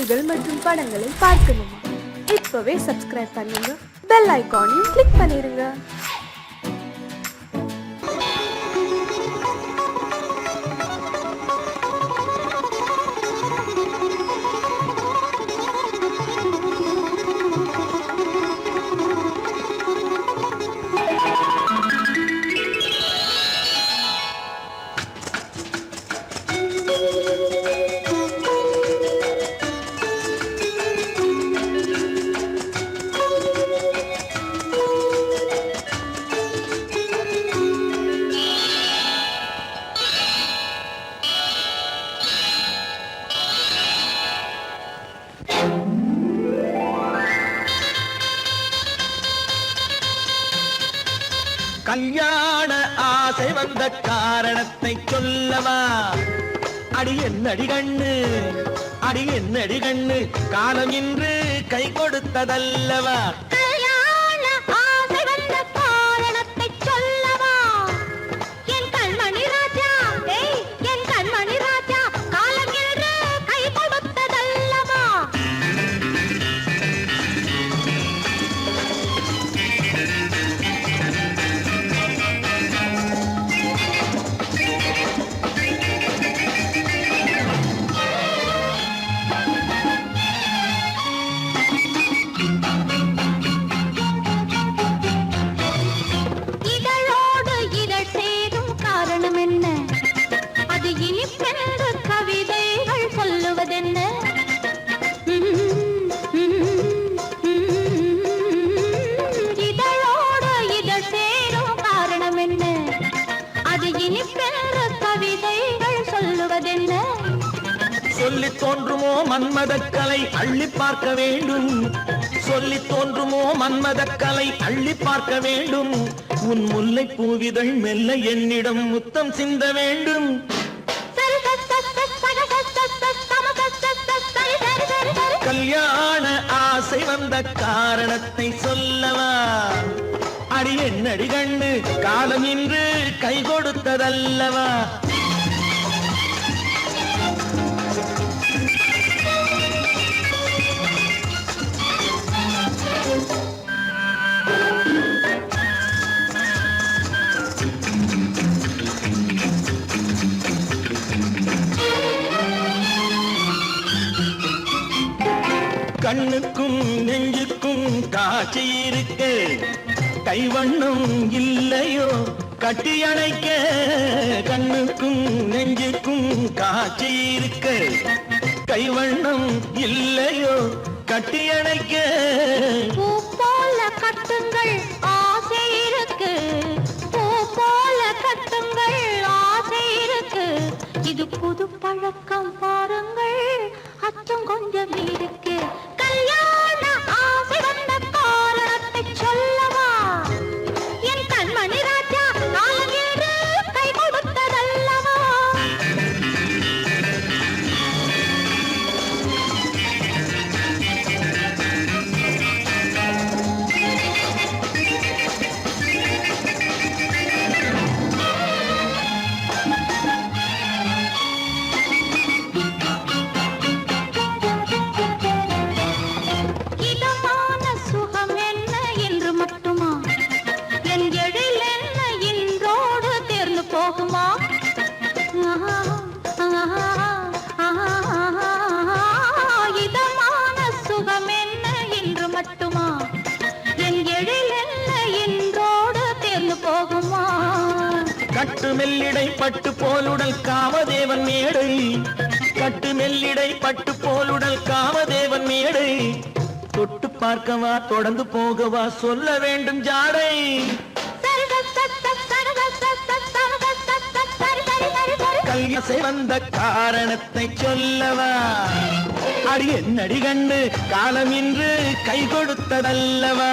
பாடல்கள் மற்றும் படங்களை பார்க்கணுமா? இப்பவே சப்ஸ்கிரைப் பண்ணுங்க, பெல் ஐகானையும் கிளிக் பண்ணிருங்க. கல்யாண ஆசை வந்த காரணத்தை சொல்லவா? அடி என்னடி கண்ணு, அடி என்னடி கண்ணு, காலம் இன்று கை கொடுத்ததல்லவா? கல்யாண ஆசை வந்த காரணத்தை சொல்லவா? என் கண்மணி ராஜா, என் கண்மணி ராஜா, காலம் இன்று கை கொடுத்ததல்லவா? சொல்லி தோன்றுமோ மன்மதக்கலை அள்ளி பார்க்க வேண்டும், சொல்லி தோன்றுமோ மன்மதக்கலை அள்ளி பார்க்க வேண்டும். உன் முல்லை பூவிதழ் மெல்ல என்னிடம் முத்தம் சிந்த வேண்டும். கல்யாண ஆசை வந்த காரணத்தை சொல்லவா? அடி என்னடி கண்ணு, காலம் இன்று கை கொடுத்ததல்லவா? கண்ணுக்கும் நெஞ்சுக்கும் காட்சி இருக்கு, கைவண்ணம் இல்லையோ கட்டி அணைக்க? கண்ணுக்கும் நெஞ்சுக்கும் காட்சி இருக்கு, கைவண்ணம் இல்லையோ கட்டி அணைக்க? பூ போல கட்டுங்கள் ஆசை இருக்கு, பூ போல கட்டுங்கள் ஆசை இருக்கு. இது புது பழக்கம் பாருங்கள், அச்சம் கொஞ்சம் இருக்கு. கல்யாண ஆசை வந்த காரணத்தை சொல்லவா? என் கண்மணி ராஜா, காலம் இன்று கை கொடுத்ததல்லவா? கட்டு மெல்லிடை பட்டு போலுடல் காமதேவன் மேடை, கட்டு மெல்லிடை பட்டு போலுடல் காமதேவன் மேடை. தொட்டு பார்க்கவா தொடர்ந்து போகவா சொல்ல வேண்டும் ஜாடை? கல்யாண வந்த காரணத்தை சொல்லவா? அடி என்னடி கண்டு, காலம் இன்று கை கொடுத்ததல்லவா?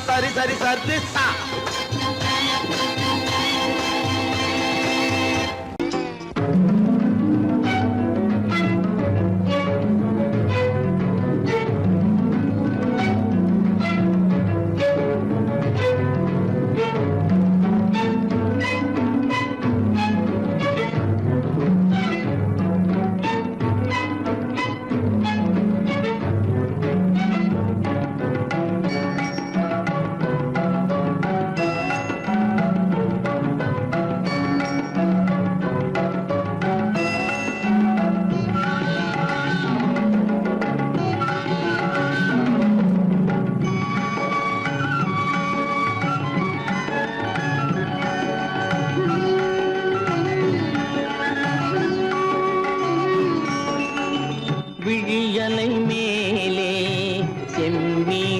சரி சரி சரி சரி சா.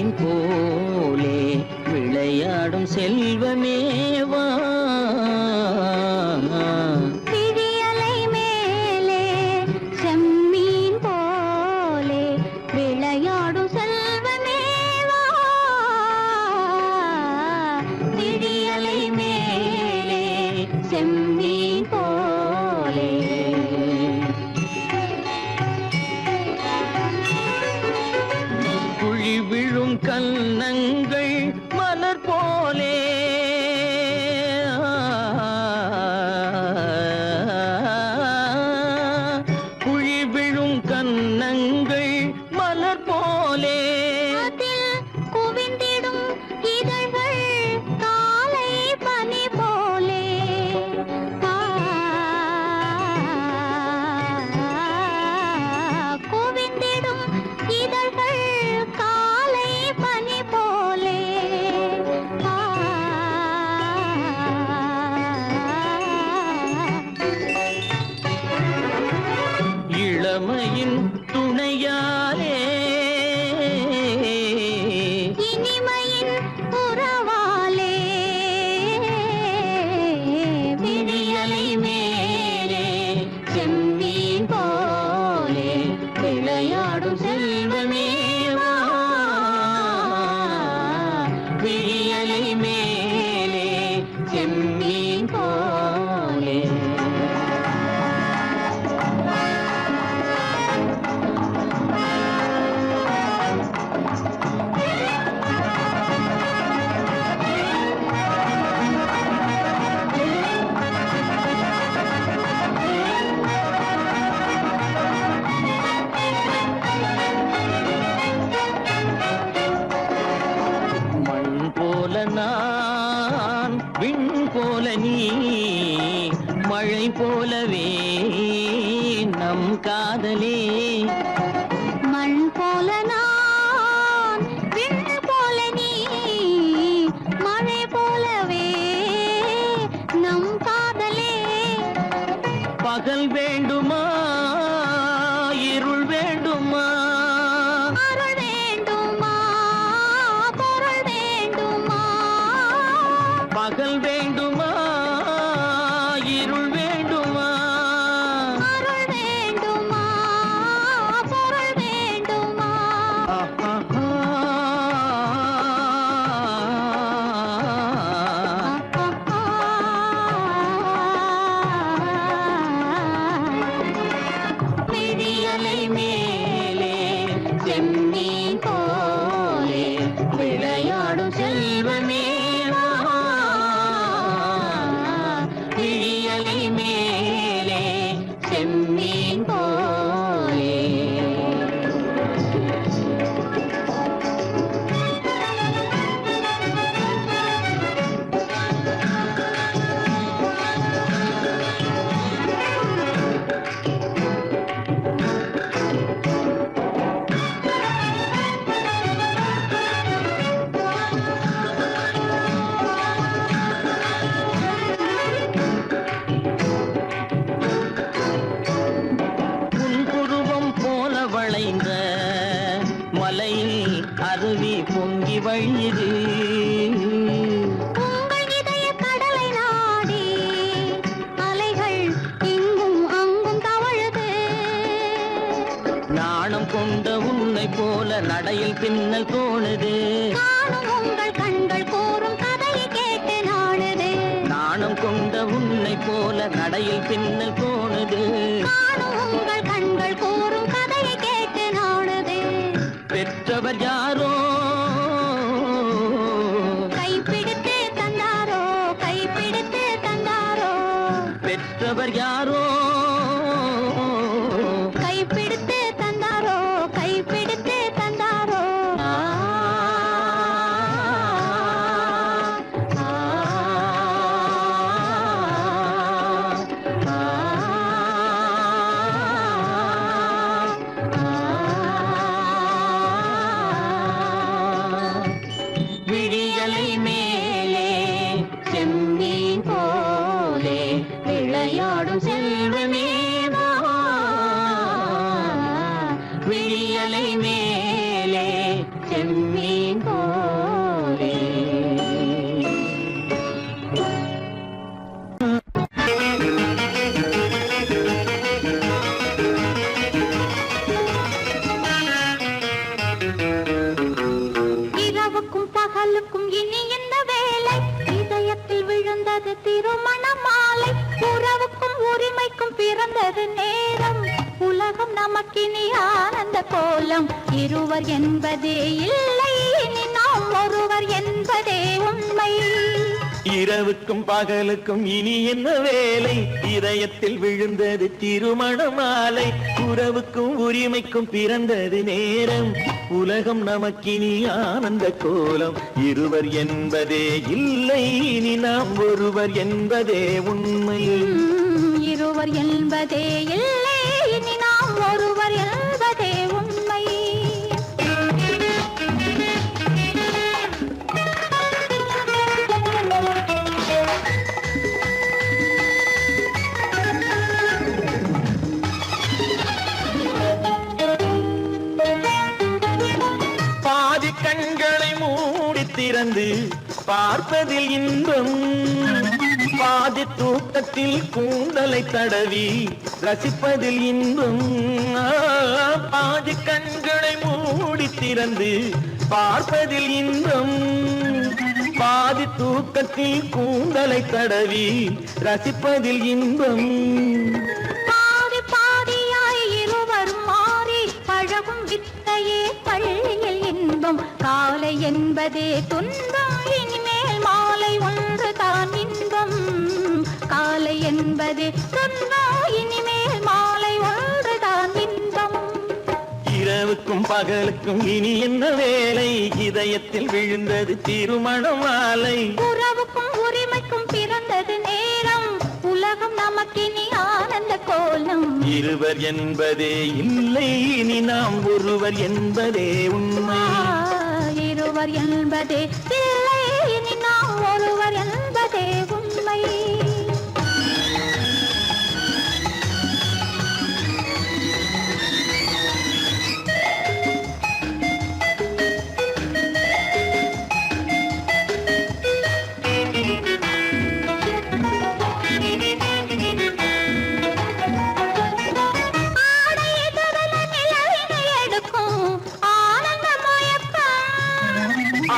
செம்மீன் போலே விளையாடும் செல்வமேவா விழியலை மேலே செம்மீன் போலே விளையாடும் செல்வமேவா விழியலை மேலே செம்மீன் போலே குழி விழும் கன்னங்கள் மலர் போலே குழி விழும் கன்னங்கள் மலர் போலே அதில் குவிந்திடும் இதழ்கள் காலை பனி போலே குவிந்திடும் இதழ்கள் காலை பனி போலே இளமையின் துணையாலே இனிமையின் உறவாலே விழியலை மேலே செம்மீன் போலே விளையாடும் செல்வமேவா விழியலை மேலே செம்மீன் போலே மண் போல நான் விண் போல நீ மழை போலவே நம் காதலே மண் போல நான் விண் போல நீ மழை போலவே நம் காதலே பகல் வேண்டுமா இருள் வேண்டுமா அருள் வேண்டுமா பொருள் வேண்டுமா பகல் வேண்டுமா இருள் வேண்டுமா அருள் வேண்டுமா பொருள் வேண்டுமா விழியலை மேலே செம்மீன் போலே விளையாடும் செல்வமேவா விழியலை மேலே செம்மீன் போலே உன் புருவம் போல வளைந்த மலையில் அருவி பொங்கி வழியுது உங்கள் இதய கடலை நாடி அலைகள் இங்கும் அங்கும் தவழுது நாணம் கொண்ட உன்னை போல நடையில் பின்னல் தோணுது காணும் உங்கள் கண்கள் கூறும் கதையை கேட்டு நாடுது நாணம் கொண்ட உன்னை போல நடையில் பின்னல் தோணுது காணும் உங்கள் கண்கள் கூறும் கதையை கேட்டு நாடுது பெற்றவர் யாரோ கைப்பிடித்து தந்தாரோ கைப்பிடித்து தந்தாரோ பெற்றவர் யாரோ கைப்பிடித்து தந்தாரோ கைப்பிடித்து தந்தாரோ விழியலை மேலே செம்மீன் போலே விளையாடும் செல்வமேவா விழியலை மேலே செம்மீன் விண்மீன் போலே. இரவுக்கும் பகலுக்கும் இனி என்ன வேலை? இதயத்தில் விழுந்தது திருமண மாலை. உறவுக்கும் உரிமைக்கும் பிறந்தது நேரம். உலகம் நமக்கினி ஆனந்த கோலம். இருவர் என்பதே இல்லை, இனி நாம் ஒருவர் என்பதே உண்மை. இரவுக்கும் பகலுக்கும் இனி என்ன வேலை? இதயத்தில் விழுந்தது திருமண மாலை. உறவுக்கும் உரிமைக்கும் பிறந்தது நேரம். உலகம் நமக்கினி ஆனந்த கோலம். இருவர் என்பதே இல்லை, இனி நாம் ஒருவர் என்பதே உண்மை. இருவர் என்பதே இல்லை, இனி நாம் ஒருவர் என்பதே உண்மை. பாதி கண்களை மூடி திறந்து பார்ப்பதில் இன்பம். பாதி தூக்கத்தில் கூந்தலை தடவி ரசிப்பதில் இன்பம். பாதி கண்களை மூடி திறந்து பார்ப்பதில் இன்பம். பாதி தூக்கத்தில் கூந்தலை தடவி ரசிப்பதில் இன்பம். பாதி பாதியாய் இருவர் மாறி பழகும் வித்தையே பள்ளியில் இன்பம். காலை என்பதே துன்பம், இனிமேல் மாலை ஒன்று தான் இன்பம். காலை என்பதே துன்பம், இனிமேல் மாலை ஒன்று தான் இன்பம். இரவுக்கும் பகலுக்கும் இனி என்ன வேலை? இதயத்தில் விழுந்தது திருமண மாலை. உறவுக்கும் உரிமைக்கும் பிறந்தது நேரம். உலகம் நமக்கினி ஆனந்த கோலம். இருவர் என்பதே இல்லை, இனி நாம் ஒருவர் என்பதே உண்மை. இருவர் என்பதே இல்லை, இனி நாம் ஒருவர் என்பதே உண்மை.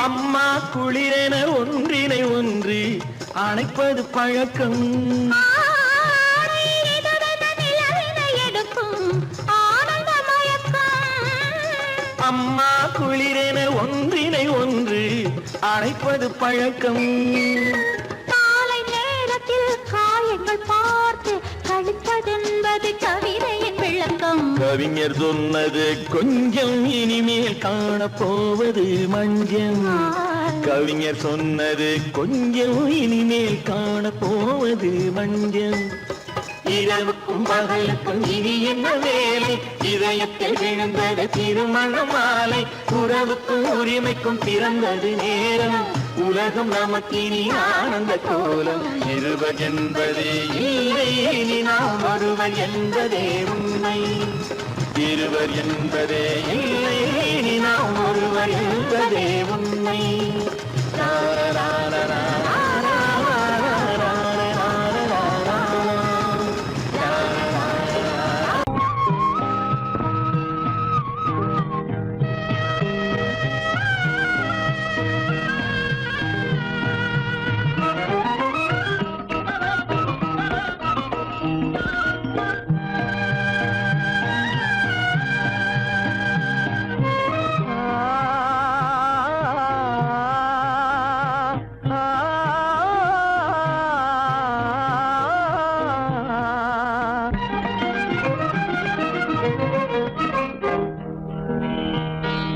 அம்மா குளிரென ஒன்றினை ஒன்று அணைப்பது பழக்கம். அம்மா குளிரென ஒன்றினை ஒன்று அணைப்பது பழக்கம். காலை நேரத்தில் காயங்கள் பார்த்து கழிப்பதென்பது கவிதையின் விளக்கம். கவிஞர் சொன்னது கொஞ்சம், இனிமேல் காணப்போவது மஞ்சம். கவிஞர் சொன்னது கொஞ்சம், இனிமேல் காணப்போவது மஞ்சம். இரவுக்கும் பகலுக்கும் இனி என்ன வேலை? இதயத்தில் விழுந்தது திருமண மாலை. உறவுக்கும் உரிமைக்கும் பிறந்தது நேரம். உலகம் நமக்கினி ஆனந்த கோலம். இருவர் என்பதே இல்லை, இனி நாம் ஒருவர் என்பதே உண்மை. இருவர் என்பதே இல்லை, இனி நாம் ஒருவர் என்பதே உண்மை.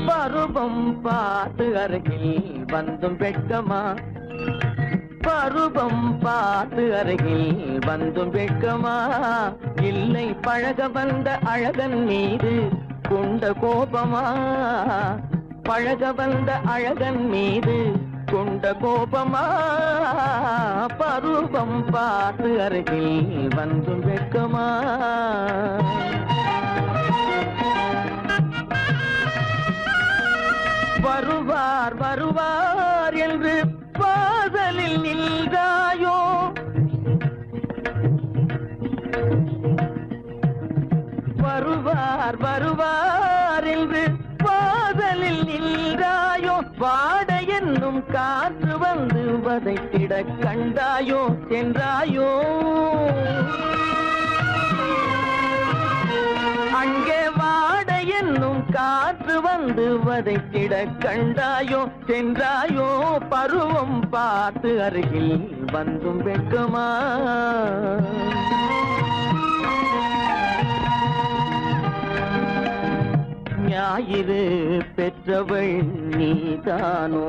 பருவம் பார்த்து அருகில் வந்தும் வெட்கமா? பருவம் பார்த்து அருகில் வந்தும் வெட்கமா? இல்லை பழக வந்த அழகன் மீது கொண்ட கோபமா? பழக வந்த அழகன் மீது கொண்ட கோபமா? பருவம் பார்த்து அருகில் வந்தும் வெட்கமா? வருவார் வருவார் என்று வாசலில் நின்றாயோ வருவார் வருவார் என்று வாசலில் நின்றாயோ வாட என்னும் காற்று வந்து வதைத்திட கண்டாயோ சென்றாயோ அங்கே வாட என்னும் காற்று வந்து வதைத்திட கண்டாயோ சென்றாயோ பருவம் பார்த்து அருகில் வந்தும் வெட்கமா ஞாயிறு பெற்றவள் நீதானோ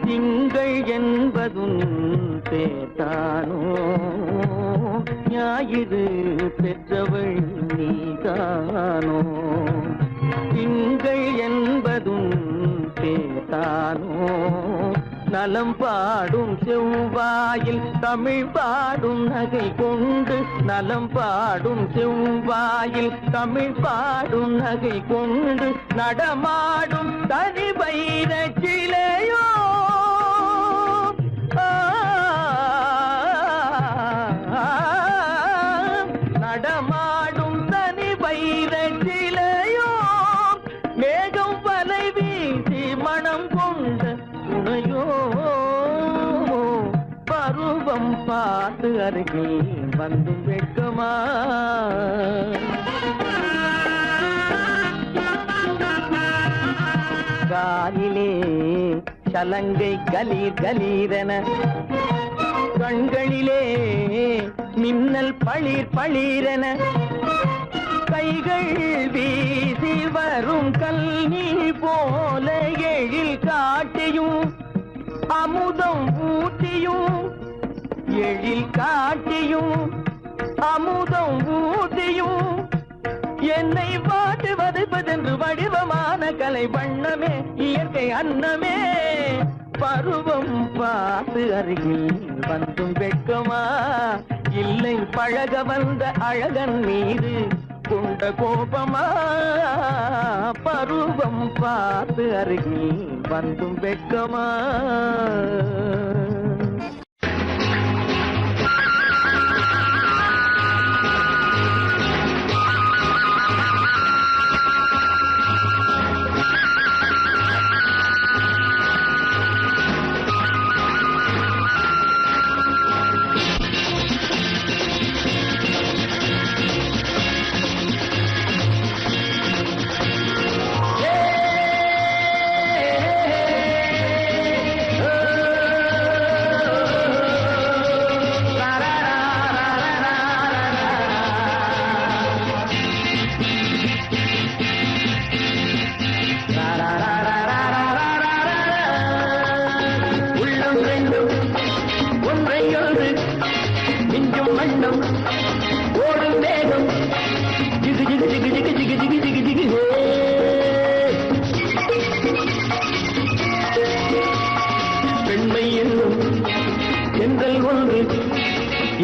திங்கள் என்பதும் பேத்தானோ ஞாயிறு பெற்றவள் நீதானோ திங்கள் என்பதும் பேத்தானோ நலம் பாடும் செவ்வாயில் தமிழ் பாடும் நகை கொண்டு நலம் பாடும் செவ்வாயில் தமிழ் பாடும் நகை கொண்டு நடமாடும் தனி வைர சிலையோ நடமாடும் தனி வைர சிலையோ மேகம் வலை வீசி மனம் கொண்ட துணையோ பருவம் பார்த்து அருகில் வந்தும் வெட்கமா காலிலே சலங்கை கலீர் கலீரென கண்களிலே மின்னல் பளிர் பளிரென கைகள் வீசி வரும் கல்வி போல எழில் காட்டியும் அமுதம் ஊட்டியும் எழில் காட்டியும் அமுதம் ஊட்டியும் என்னை பாட்டு வதைப்பதென்று வடிவமான கலை வண்ணமே இயற்கை அன்னமே பருவம் பார்த்து அருகில் வந்தும் வெட்கமா இல்லை பழக வந்த அழகன் மீது கொண்ட கோபமா பருவம் பார்த்து அருகில் வந்தும் வெட்கமா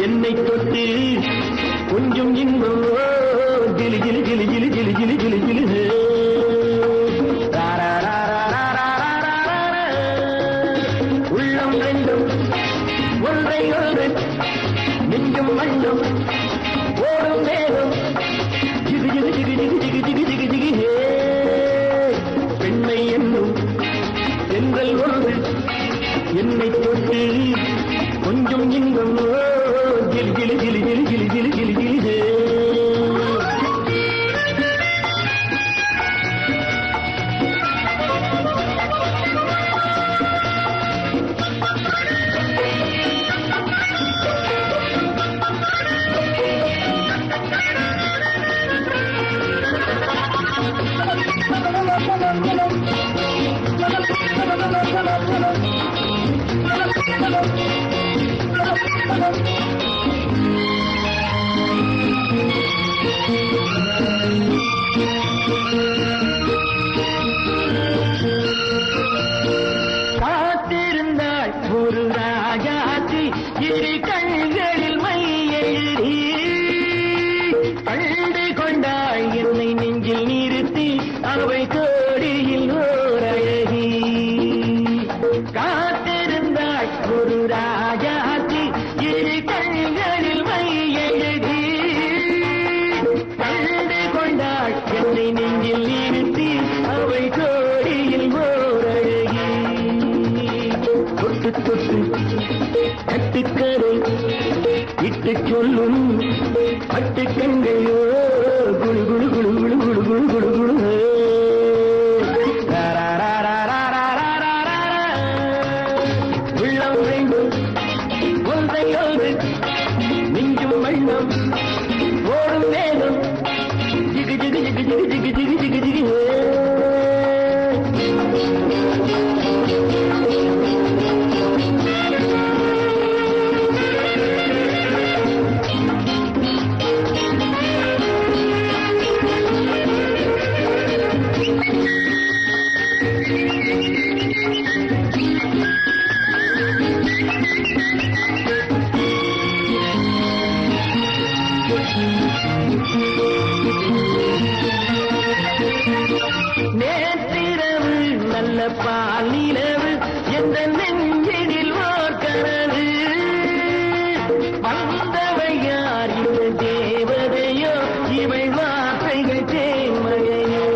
என்னை தொட்டு கொஞ்சம் இன்பம் ஜிலி ஜிலி ஜிலி ஜிலி ஜிலி ஜிலி ஜிலி ஜிலி உள்ளம் ரெண்டும் ஒன்றை ஒன்று நெஞ்சும் மண்ணும் ஓடும் நேரம் ஜிகு ஜிகு ஜிகு ஜிகு ஜிகு ஜிகு ஜிகு ஜிகு பெண்மை என்னும் எங்கள் ஒன்று என்னை தொட்டு கொஞ்சம் இன்பம் ஜிலி ஜிலி ஜிலி ஜிலி ஜிலி ஜிலி ஜிலி ஜிலி காத்திருந்தாள் ஒரு ராஜாத்தி இரு கண்களில் மை எழுதி கண்டு கொண்டாள் என்னை நெஞ்சில் நிறுத்தி அவை கோடியில் பட்டு சொல்லும் பட்டு கண்கையோ குழு குழு குழு குழு குழு குழு குழு குழு உள்ளம் வேண்டும் ஒன்றை ஒன்று நெஞ்சும் வண்ணம் ஓடும் வேகம் ஜிகு ஜிகு ஜிகு ஜிகு ஜிகு ஜிகு ஜிகு ஜிகு நேற்றிரவு நல்ல பாலிரவு எந்த நெஞ்சினில் ஓர் கனவு வந்தவை யார் இந்த தேவதையோ இவை வார்த்தைகள் தேன்மழையோ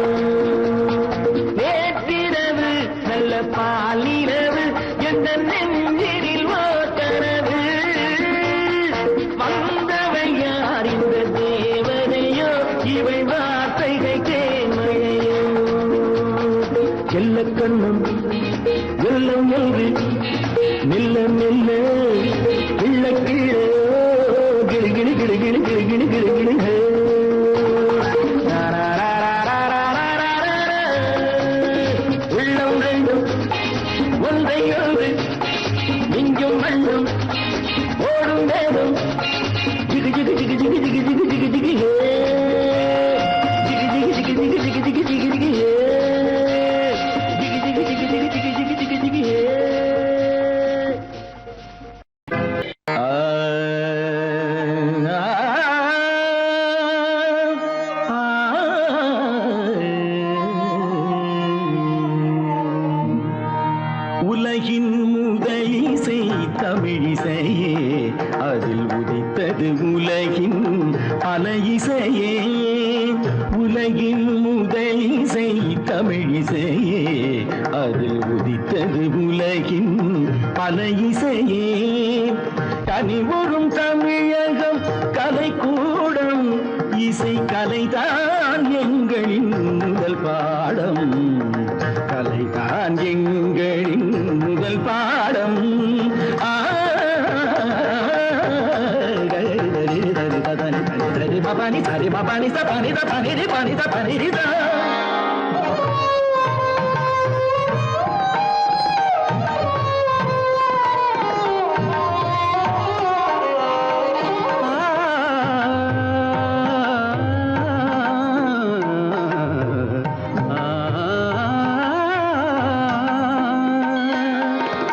நேற்றிரவு நல்ல பாலிரவு எந்த நெஞ்சினில் ஓர் கனவு வந்தவை யார் இந்த தேவதையோ இவை வார்த்தைகள் தேன்மழையோ செல்ல கண்ணம் வெள்ளம் என்று மெல்ல மெல்ல கிள்ள கீழே கிளி கிளி கிளி கிளி கிளி கிளி கிளி கிளி உள்ளம் ரெண்டும் ஒன்றை ஒன்று நெஞ்சும் மண்ணும் ஓடும் வேகம் ஜிகு ஜிகு ஜிகு ஜிகு ஜிகு ஜிகு ஜிகு ஜிகு ஜிகு ஜிகு ஜிகு ஜிகு ஜிகு ஜிகு ஜிகு ஜிகு உலகின் முதலிசை தமிழிசையே அதில் உதித்தது உலகின் பல இசையே உலகின் முதலிசை தமிழிசையே அதில் உதித்தது உலகின் பல இசையே கனிவரும் தமிழகம் கலைக்கூடம் இசை கலைதான் எங்களின் முதல் பாடம் கலைதான் எங்களின் முதல் பாடம் பபானி சரி பபானி சபானி தபானி பானி தபானி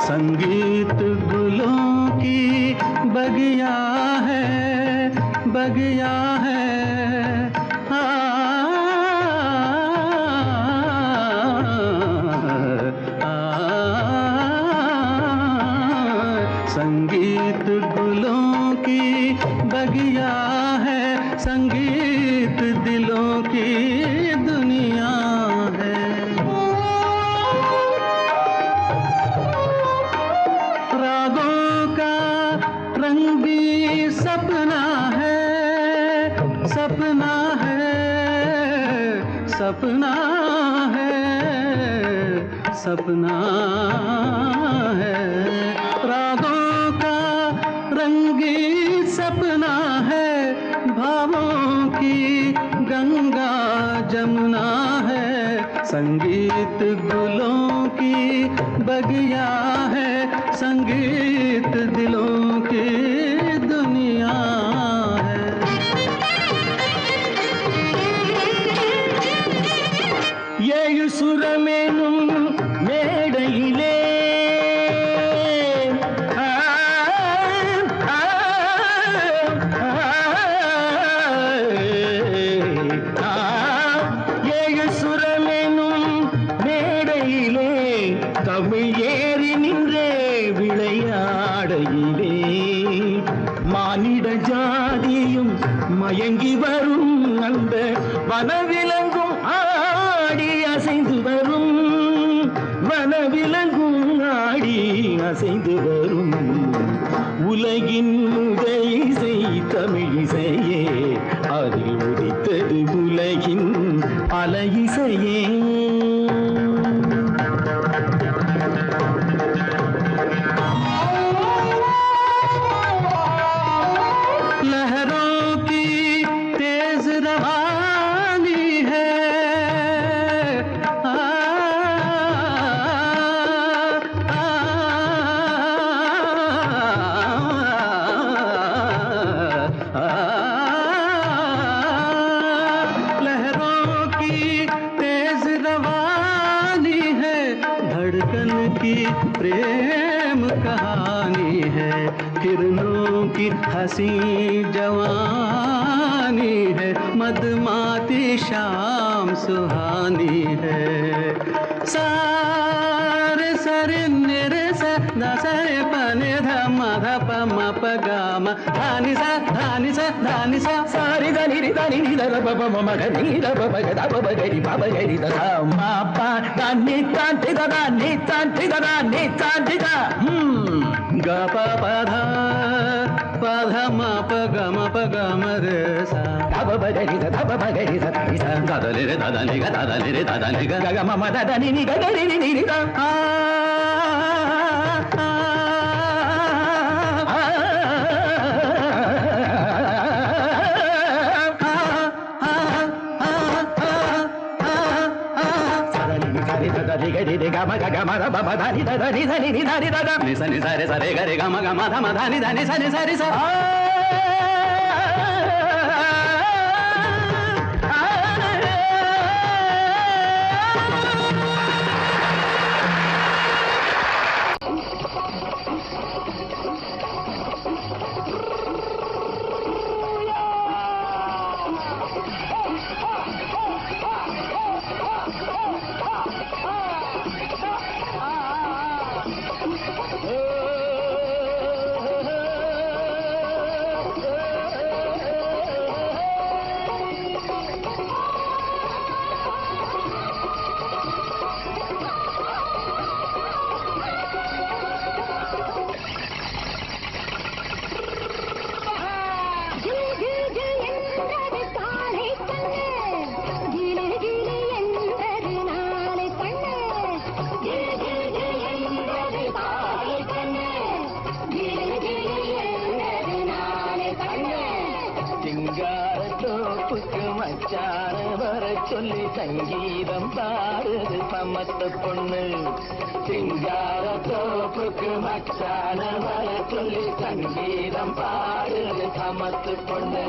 संगीत गुलों की बगिया है बगिया है संगीत गुलों की बगिया है संगीत दिलों की दुनिया है रागों का रंगी सपना है सपना है सपना है सपना है रागों का रंगी सपना है भावों की गंगा जमुना है संगीत गुलों की बगिया है संगीत दिलों की दुनिया है ஏழு சுரமேனும் மேடையிலே ஏழு சுரமேனும் மேடையிலே தமிழ் ஏறி நின்றே விளையாடையிலே மானிட ஜாதியும் மயங்கி வரும் அந்த வனவிலங்கும் ஆடி அசைந்து வரும் வனவிலங்கும் ஆடி அசைந்து வரும் உலகின் முதல் இசை தமிழிசையே, அதில் உதித்தது உலகின் பல இசையே. प्रेम कहानी है, किरणों की हंसी जवानी है, मदमाती शाम सुहानी है. सारे सरे निरे सा दा सरे पने ध म ध प म प ग म धानी सा धानी सा धानी सा सारे ध नि रि ध नि नि ध प प म म ग नि ध प प ग ध प प ग रि प प ग रि ध सा म प द नि ता ति द दा नि ता ति द दा नि ता ति द ग प प ध प ध म प ग म प ग म रे सा ध प प ग रि ध ध प प ग रि ध नि सा द द नि रे द द नि ग द द नि रे द द नि ग ग म म द द नि नि ग ग रि नि रि द சொல்லி சங்கீதம் பாடுது சமத்து பொண்ணு. சிங்கார தோப்புக்கு மச்சான வர சொல்லி சங்கீதம் பாடுது சமத்து பொண்ணு.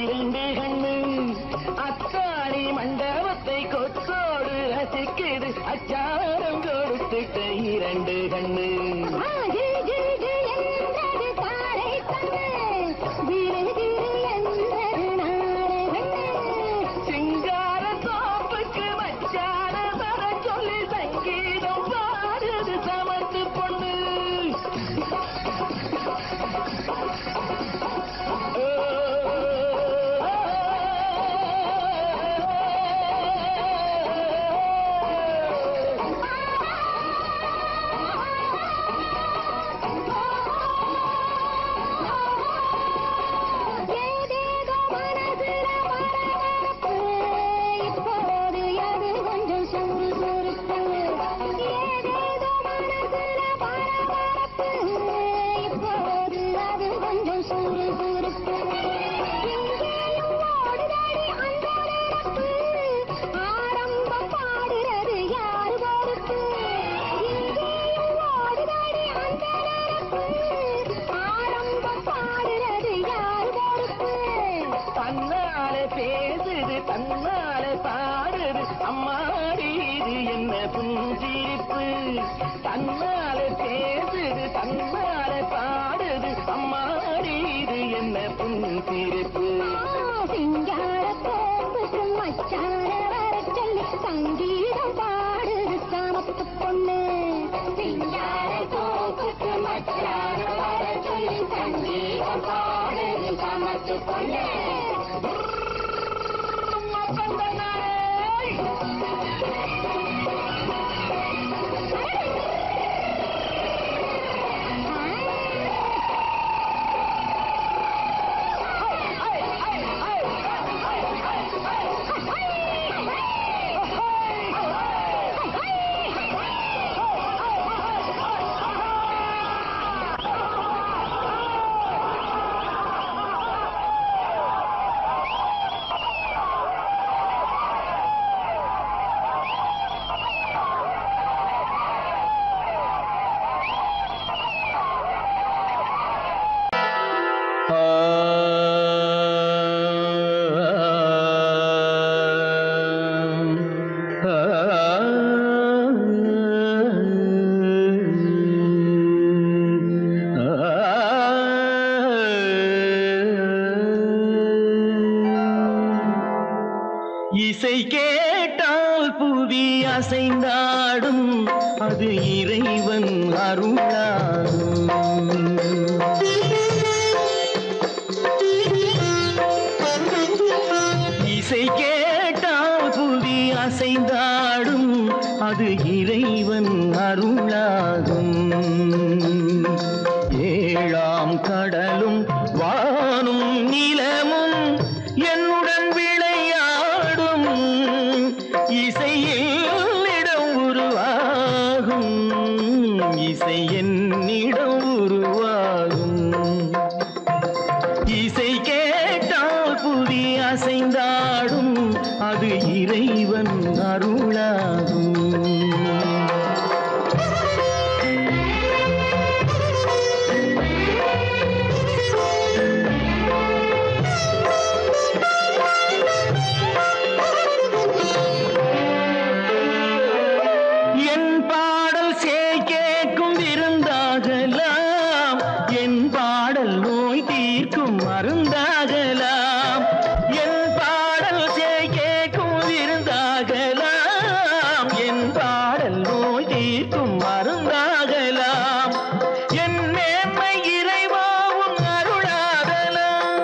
இரண்டு கண்ணு அத்தாணி மண்டபத்தை கொத்தோடு ரசிக்குது அச்சாரம் கொடுத்துட்ட இரண்டு கண்ணு. சிங்கார தோப்புக்கு மச்சான வர சொல்லி சங்கீதம் பாடுது சமத்து பொண்ணு. பேசுது தன்னாலே பாடுது அம்மாடி இது என்ன புஞ்சிரிப்பு தன்னாலே பேசுது தன்னாலே பாடுது அம்மாடி இது என்ன புஞ்சிரிப்பு சிங்கார கோப்புக்கு மச்சான வர சொல்லி சங்கீதம் பாடுது சாமத்து பொண்ணு சிங்கார கோப்புக்கு மச்சான வர சொல்லி சங்கீதம் பாடுது சாமத்து பொண்ணு இசை கேட்டால் புவி அசைந்தாடும் அது இறைவன் அருளாகும் இசை கேட்டால் புவி அசைந்தாடும் அது இறைவன் அருளாகும் ஏழாம் கடலும் வானும் நிலமும் என்னுடன் விளையாடும் இசையில் இடம் உருவாகும் இசை என்னிடம் உருவாகும் இசை கேட்டால் புவி அசைந்தாடும் அது இறைவன் அருளாகும் மருந்தாகலாம் என் பாடல் கேட்கும் விருந்தாகலாம் என் பாடல் நோய் தீர்க்கும் மருந்தாகலாம் என் மேன்மை இறைவாவும் அருளாகலாம்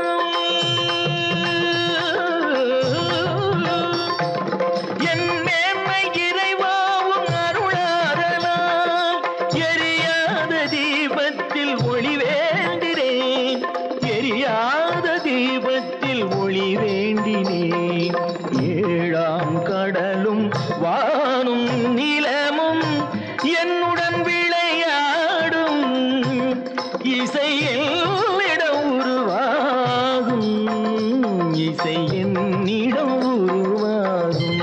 என் மேன்மை இறைவாவும் அருளாகலாம் எரியாத தீபத்தில் ஒளி வேண்டினேன் எரியாத தீபத்தில் ஒளி வேண்டினேன் ஏழாம் கடலும் வானும் நிலமும் என்னுடன் விளையாடும் இசையில் இடம் உருவாகும் இசை என்னிடம் உருவாகும்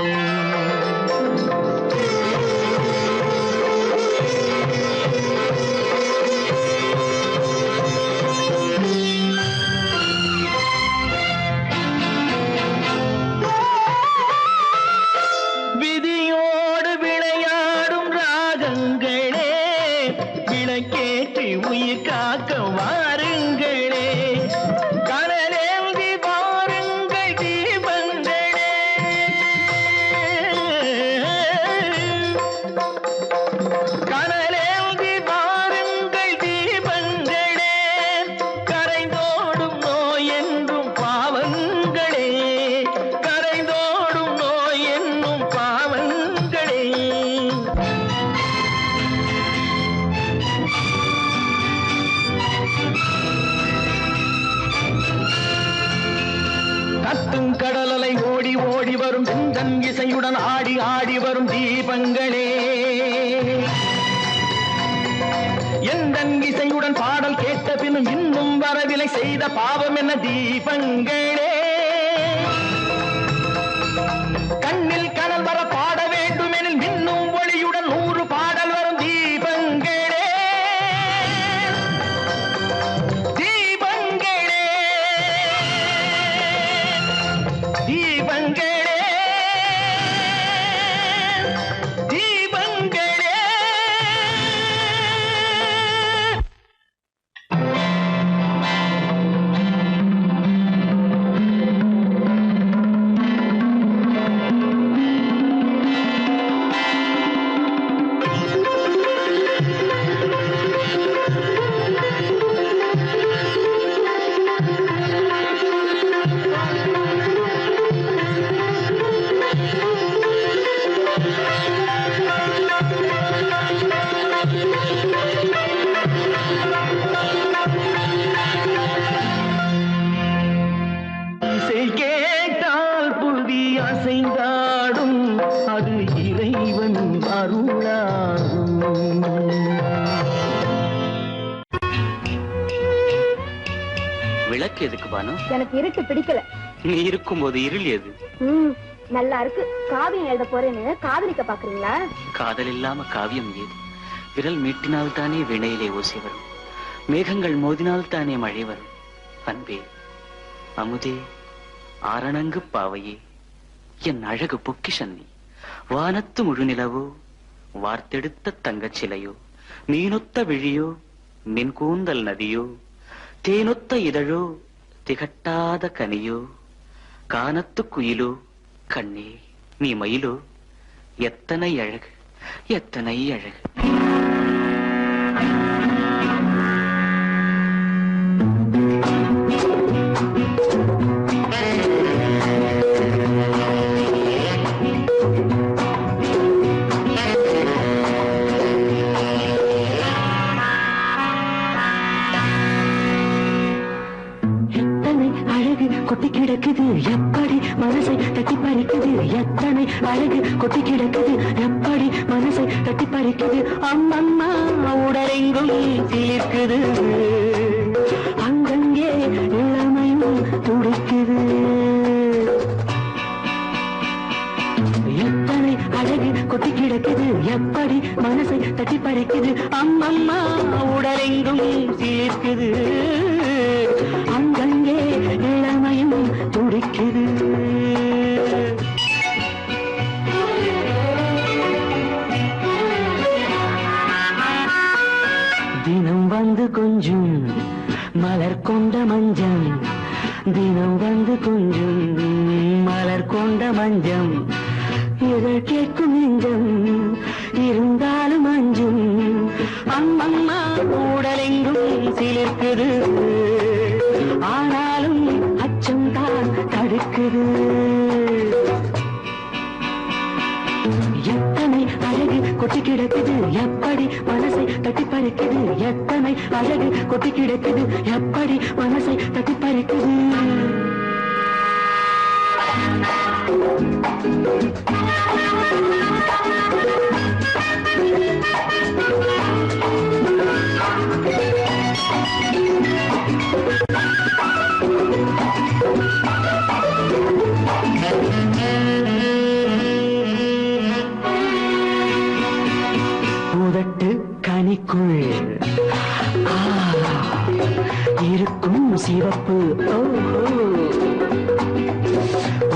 விளக்கேற்றி உயிர் காக்க வாருங்களே கடலேந்தி வாருங்கள் தீபங்களே கடலேந்தி வாருங்கள் தீபங்களே கரைந்தோடும் நோய் என்றும் பாவங்களே கரைந்தோடும் நோய் என்னும் பாவங்களே கத்தும் கடலலை ஓடி ஓடி வரும் செந்தன் இசையுடன் ஆடி ஆடி வரும் தீபங்களே எந்தன் இசையுடன் பாடல் கேட்ட பின்னும் இன்னும் வரவில்லை செய்த பாவம் என்ன தீபங்களே கண்ணில் கனல் வர பாட வேண்டும் எனில் மின்னும் ஒளியுடன் 100 பாடல் வரும் தீபங்களே தீபங்களே தீப விளக்கு எதுக்கு பானு? எனக்கு இருட்டு பிடிக்கல. நீ இருக்கும்போது இருள் எது? நல்லா இருக்கு. காவியம் எழுத போறேன்னு காதலிக்க பாக்குறீங்களா? காதல் இல்லாம காவியம் ஏது? விரல் மீட்டினால் தானே வினையிலே ஓசை வரும், மேகங்கள் மோதினால் தானே மழை வரும். அன்பே, அமுதே, ஆரணங்கு பாவையே, என் அழகு பொக்கிஷன்னி, வானத்து முழுநிலவோ, வார்த்தெடுத்த தங்கச் சிலையோ, மீனொத்த விழியோ, மின் கூந்தல் நதியோ, தேனொத்த இதழோ, திகட்டாத கனியோ, கானத்து குயிலோ, கண்ணே நீ மயிலோ, எத்தனை அழகு, எத்தனை அழகு. கொட்டி கிடக்குது எப்படி மனசை தட்டி பறிக்குது, எத்தனை அழகு கொட்டி கிடக்குது எப்படி மனசை தட்டி பறிக்குது. அம்மம்மா உடலெங்கும் சிலிர்க்குது, அங்கங்கே இளமையும் துடிக்குது. எத்தனை அழகு கொட்டி கிடக்குது எப்படி மனசை தட்டி பறிக்குது. அம்மம்மா உடலெங்கும் சிலிர்க்குது, அங்கங்கே இளமையும் துடிக்குது. தினம் வந்து கொஞ்சம் மலர் கொண்ட மஞ்சம், தினம் வந்து கொஞ்சம் மலர் கொண்ட மஞ்சம், இதழ் கேட்கும் நெஞ்சம் இருந்தாலும் அஞ்சும். அம்மம்மா உடலெங்கும் சிலிர்க்குது, ஆனாலும் அச்சம் தான் தடுக்குது. எத்தனை அழகு கொட்டி கிடக்குது எப்படி மனசை தட்டி பறிக்குது, எத்தனை அழகு கொட்டி கிடக்குது எப்படி மனசை தட்டி பறிக்குது. கனிக்குள் இருக்கும் சிவப்பு,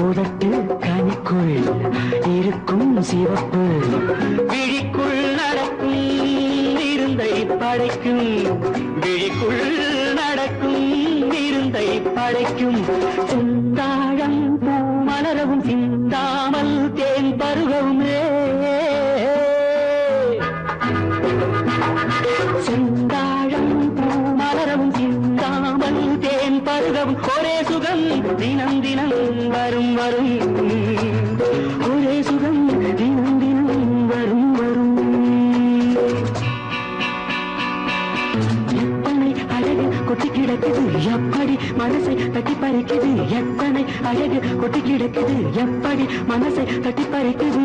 உதட்டு கனிக்குள் இருக்கும் சிவப்பு, விழிக்குள் நடக்கும் இருந்தை படைக்கும், விழிக்குள் நடக்கும் இருந்தை படைக்கும். சிந்தாழம் பூ மலரவும் சிந்தாமல் தேன் பருகவுமே, செந்தாழம் பூ மலரவும் சிந்தாமல் தேன் பருகவும். ஒரே சுகம் தினம் தினம் வரும் வரும், ஒரே சுகம் தினம் தினம் வரும் வரும். எத்தனை அழகு கொட்டி கிடக்குது எப்படி மனசை தட்டி பறிக்குது, எத்தனை அழகு கொட்டி கிடக்குது எப்படி மனசை தட்டி பறிக்குது.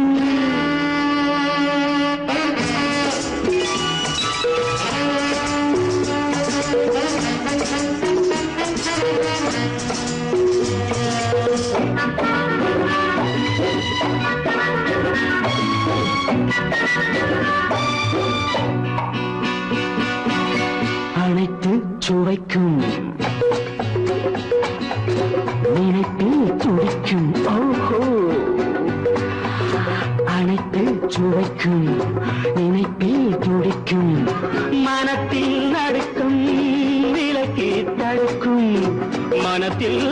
அனைத்து சுவைக்கும் நினைப்பில் துடிக்கும், ஓஹோ அனைத்து சுவைக்கும் நினைப்பில் துடிக்கும். மனத்தில் நடுக்கும் விலக்கி தடுக்கும், மனத்தில்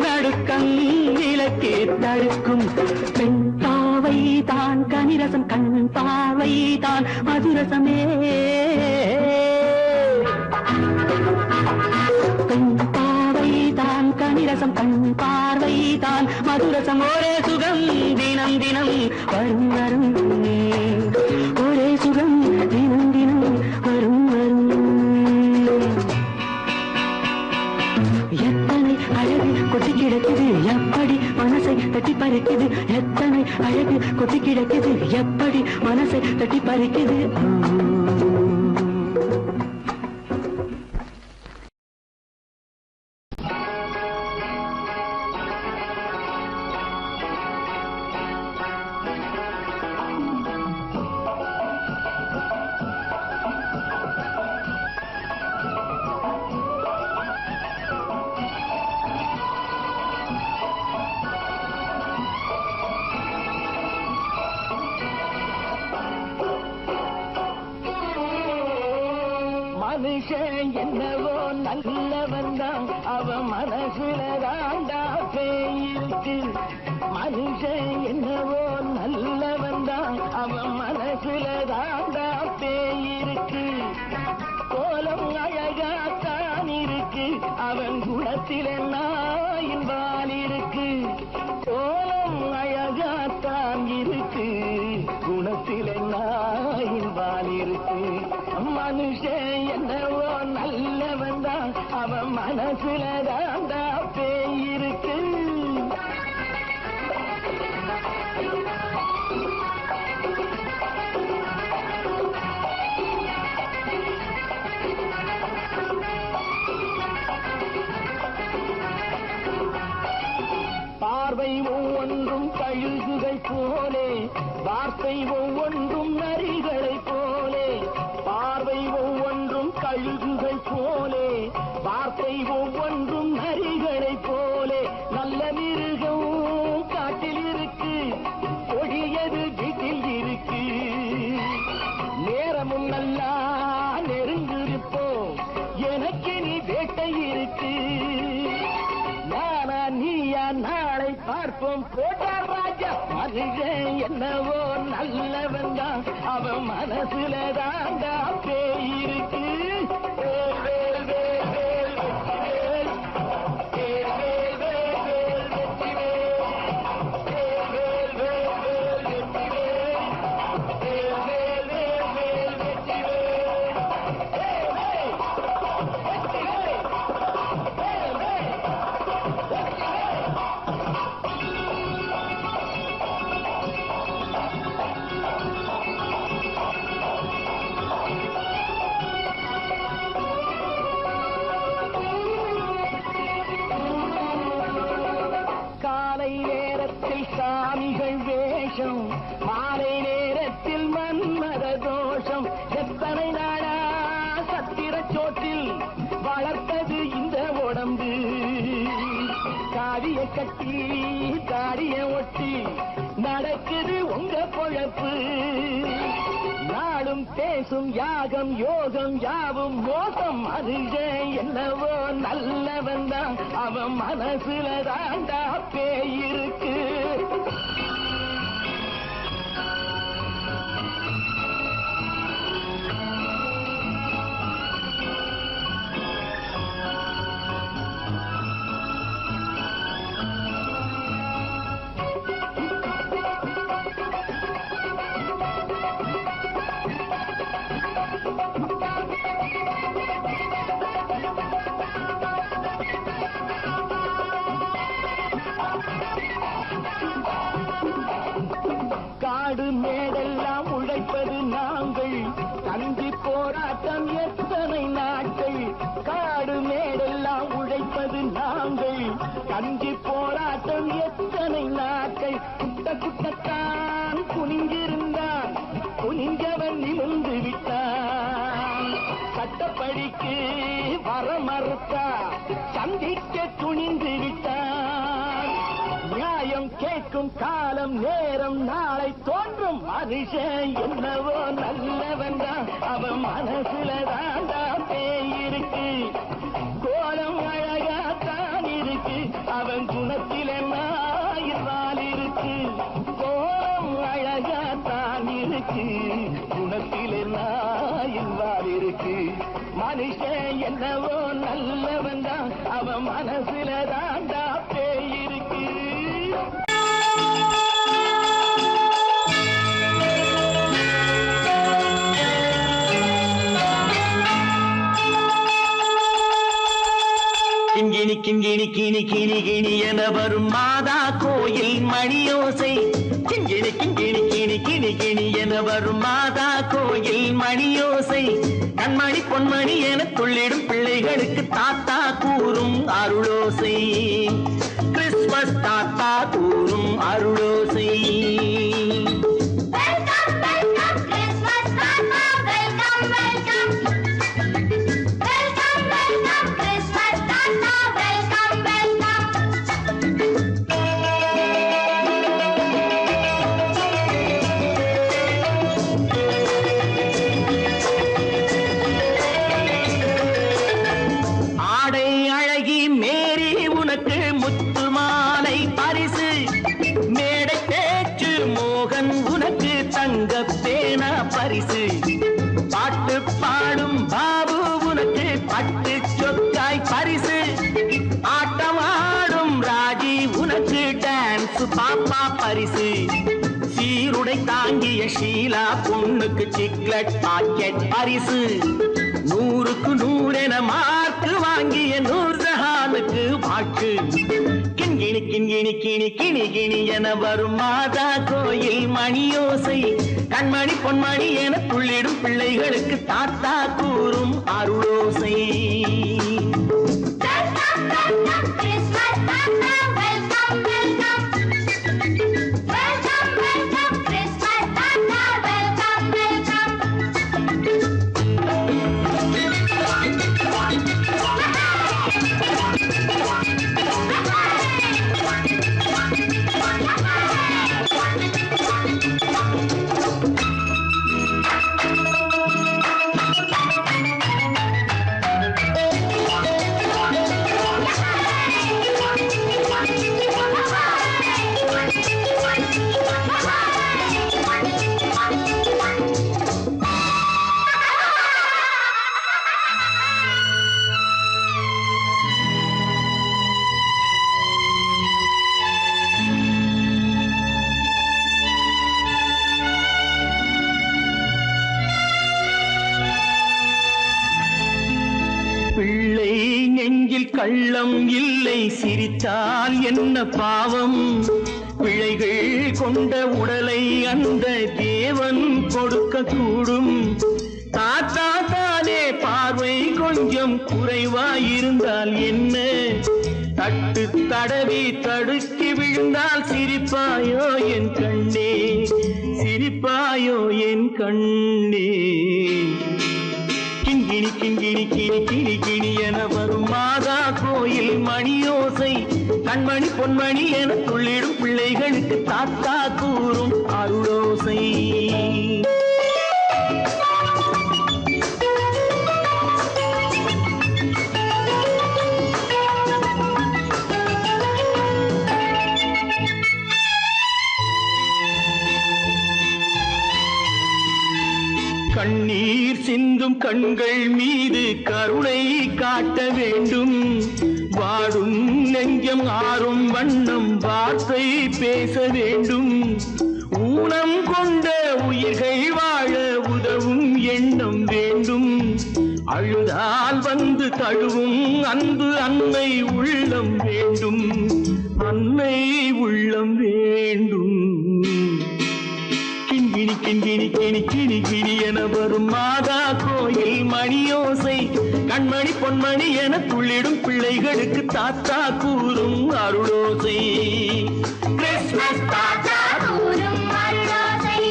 நடுக்கம் விலக்கி தடுக்கும். பெண் பாவை தான் கனிரசம், கண் பாவை தான் மதுரசமே, பெண் பாவை தான் கனிரசம், கண் பார்வை தான் மதுரசம். ஒரே சுகம் தினம் தினம் வரும் வரும், ஒரே சுகம் தினம் தினம் வரும் வரும். எத்தனை அழகு கொட்டி கிடக்குது எப்படி மனசை தட்டி பறிக்குது, எத்தனை அழகு கொட்டி கிடக்குது எப்படி மனசை தட்டி பறிக்குது. மனுஷன் என்னவோ நல்லவன் தான், அவன் மனசுல தாண்டா பேய் இருக்கு. மனுஷன் என்னவோ நல்லவன் தான், அவன் மனசுல தாண்டா பேய் இருக்கு. கோலம் அழகாத்தான் இருக்கு, அவன் குணத்தில நாயின் வால் இருக்கு. கோலம் அழகாத்தான் இருக்கு, குணத்தில நாயின் வால் இருக்கு. மனுஷன் என்னவோ நல்லவன் தான், அவன் மனசுல தாண்டா பேய் இருக்கு. பார்வை ஒவ்வொன்றும் கழுகுகள் போலே, வார்த்தை ஒவ்வொன்றும் நரிகளை போலே. பார்வை ஒவ்வொன்றும் கழுகுகள் போலே, வார்த்தை ஒவ்வொன்றும் நரிகளை போலே. நல்ல மிருகம் காட்டில் இருக்கு, கொடியது வீட்டில் இருக்கு. நேரமும் நல்லா நெருங்கிருப்போம், எனக்கு நீ வேட்டை இருக்கு. நானா நீயா நாளை பார்ப்போம், போட்டார் ராஜா. மனுஷன் என்னவோ நல்லவன் தான், அவன் மனசுல தாண்டா பேய் இருக்கு. வேல் வேல் வேல் வேல் வெற்றிவேல், வேல் வேல் வேல் வேல் வெற்றிவேல், வேல் வேல் வேல் வேல் வெற்றிவேல், வேல் வேல் வேல் வேல் வெற்றிவேல். காலை நேரத்தில் சாமிகள் வேஷம், மாலை நேரத்தில் மன்மத தோஷம். எத்தனை நாடா சத்திர சோற்றில் வளர்த்தது இந்த உடம்பு. காவிய கட்டி தாடிய ஒட்டி நடக்குது உங்க பொழப்பு. நாளும் பேசும் யாகம் யோகம் யாவும் மோசம். மனுஷன் என்னவோ நல்லவன் தான், அவன் மனசுல தாண்டா பேய் இருக்கு. காடு மேடெல்லாம் உழைப்பது நாங்கள், கஞ்சி போராட்டம் எத்தனை நாட்கள். காடு மேடெல்லாம் உழைப்பது நாங்கள், கஞ்சி போராட்டம் எத்தனை நாட்கள். குட்ட குட்டத்தான் குனிஞ்சிருந்தான், குனிஞ்சவன் நிமிர்ந்து விட்டான். சட்டப்படிக்கு வர மறுத்தா, சந்திக்க துணிந்து விட்டான். நியாயம் கேட்கும் காலம் நேரம் நாளை தோன்றும். மனுஷன் என்னவோ நல்லவன் தான், அவன் மனசுல தாண்டா பேய் இருக்கு. கோலம் அழகாத்தான் இருக்கு, அவன் குணத்தில நாயிரால் இருக்கு. கோலம் அழகாத்தான் இருக்கு, குணத்தில நாயிரால் இருக்கு. மனுஷன் என்னவோ நல்லவன் தான், அவன் மனசுல தாண்டா பேய் இருக்கு. கிங்கிணி கிங்கிணி கிணி கிணி கிணி என வரும் மாதா கோயில் மணியோசை. கிங்கிணி கிங்கிணி கிணி கிணி கிணி என வரும் மாதா கோயில் மணியோசை. கண்மணி பொன்மணி என துள்ளிடும் பிள்ளைகளுக்கு தாத்தா கூறும் அருளோசை. கிறிஸ்துமஸ் தாத்தா கூறும் அருளோசை. அப்பா பரிசு. சீருடை தாங்கிய ஷீலா பொண்ணுக்கு சிக்லெட் பாக்கெட் பரிசு. 100க்கு 100 என மார்க்கு வாங்கிய நூர்ஜஹானுக்கு வாக்கு. கிண்கிணி கிண்கிணி கிணி கிணி கிணி என வரும் மாதா கோயில் மணியோசை. கண்மணி பொன்மணி என துள்ளிடும் பிள்ளைகளுக்கு தாத்தா கூறும் அருளோசை. பிள்ளை நெஞ்சில் கள்ளம் இல்லை, சிரித்தால் என்ன பாவம். பிழைகள் கொண்ட உடலை அந்த தேவன் கொடுக்க கூடும். தாத்தா தானே பார்வை கொஞ்சம் குறைவாயிருந்தால் என்ன? தட்டு தடவி தடுக்கி விழுந்தால் சிரிப்பாயோ என் கண்ணே, சிரிப்பாயோ என் கண்ணே. கிண்கிணி கிண்கிணி கிணி கிணி கிணி என வரும் மாதா கோயில் மணியோசை. கண்மணி பொன்மணி என துள்ளிடும் பிள்ளைகளுக்கு தாத்தா கூறும் அருளோசை. கண்ணீர் சிந்தும் கண்கள் மீது கருணை காட்ட வேண்டும். வாடும் நெஞ்சம் ஆறும் வண்ணம் வார்த்தை பேச வேண்டும். ஊனம் கொண்ட உயிர்கள் வாழ உதவும் எண்ணம் வேண்டும். அழுதால் வந்து தழுவும் அன்பு அன்னை உள்ளம் வேண்டும், அன்னை உள்ளம் வேண்டும். கிண்கிணி கிண்கிணி கிணி கிணி கிணி என வரும் மாதா கோயில் மணியோசை. கண்மணி பொன்மணி என துள்ளிடும் பிள்ளைகளுக்கு தாத்தா கூறும் அருளோசை. கிறிஸ்மஸ் தாத்தா கூறும் அருளோசை.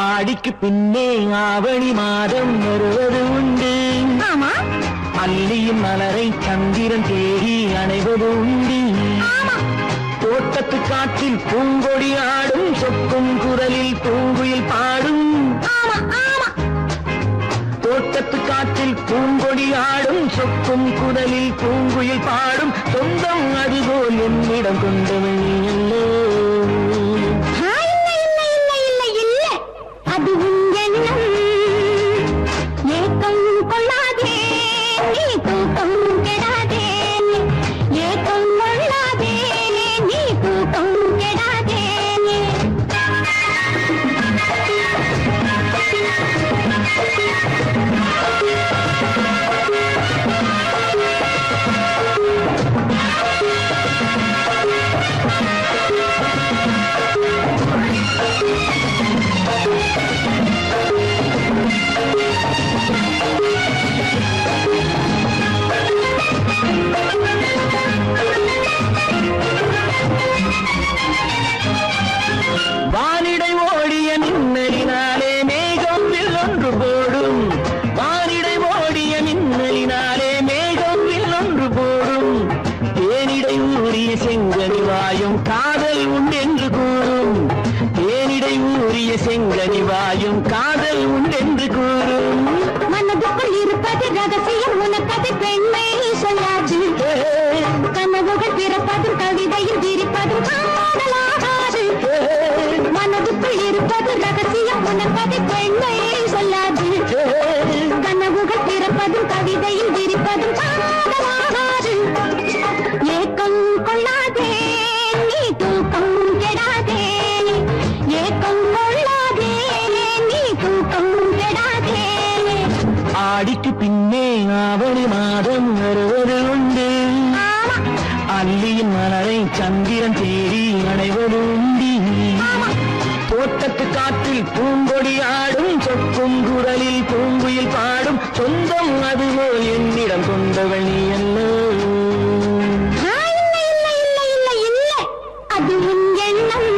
ஆடிக்கு பின்னே ஆவணி மாதம் வருவது உண்டு. அல்லியின் மலரை சந்திரன் தேடி அணைவது உண்டு. தோட்டத்து காற்றில் பூங்கொடி ஆடும், சொக்கும் குரலில் பூங்குயில் பாடும். தோட்டத்து காற்றில் பூங்கொடி ஆடும், சொக்கும் குரலில் பூங்குயில் பாடும். சொந்தம் அதுபோல் என்னிடம் கொண்டவள் அல்லோ. அது எண்ணம் ஏக்கம் கொள்ளாதே, நீ தூக்கம் கெடாதே. ஏக்கம் கொள்ளாதே, நீ தூக்கம் கெடாதே. வானிடை ஓடிய மின்னலினாலே மேகம் வில்லொன்று போடும். வானிடை ஓடிய மின்னலினாலே மேகம் வில்லொன்று போடும். தேனிடை ஊறிய செங்கனி வாயும் காதல் உண்டென்று கூறும். தேனிடை ஊறிய செங்கனி வாயும் காதல் உண்டென்று கூறும். மனதுக்குள் இருப்பது ரகசியம், உனக்கது பெண்மை சொல்லாது. கனவுகள் பிறப்பதும் கவிதையில் விரிப்பதும் காதலாகாது. மனதுக்குள் இருப்பது ரகசியம், உனக்கது பெண்மை சொல்லாது. கனவுகள் பிறப்பதும் கவிதையில் விரிப்பதும் பின்னே ஆவணி மாதம் வருவது உண்டு அல்லியின் மலரை சந்திரன் தேடி அடைவது உண்டி தோட்டத்து காற்றில் பூங்கொடி ஆடும் சொக்கும் குரலில் பூங்குயில் பாடும் சொந்தம் அதுபோல் என்னிடம் கொண்டவள் நீ அல்ல அது உன் எண்ணம்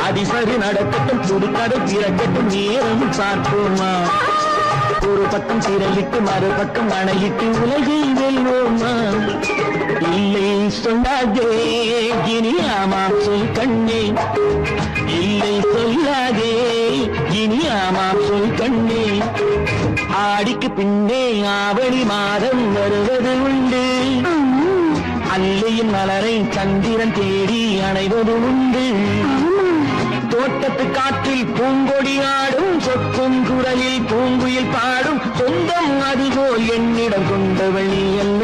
அதிசரி நடக்கட்டும் புதுக்கடை திறக்கட்டும் நேரம் பார்ப்போமா ஒரு பக்கம் சீரலிட்டு மறுபக்கம் அணையிட்டு உலகை வெல்வோமா இல்லை சொல்லாதே இனி ஆமாம் சொல் கண்ணே இல்லை சொல்லாதே இனி ஆமாம் சொல் கண்ணே ஆடிக்கு பின்னே ஆவணி மாதம் வருவது உண்டு அல்லையின் மலரை சந்திரன் தேடி அணைவது உண்டு தோட்டத்து காற்றில் பூங்கொடி ஆடும் சொக்கும் குரலில் பூங்குயில் பாடும் சொந்தம் அதுபோல் என்னிடம் கொண்டவள் நீ அல்ல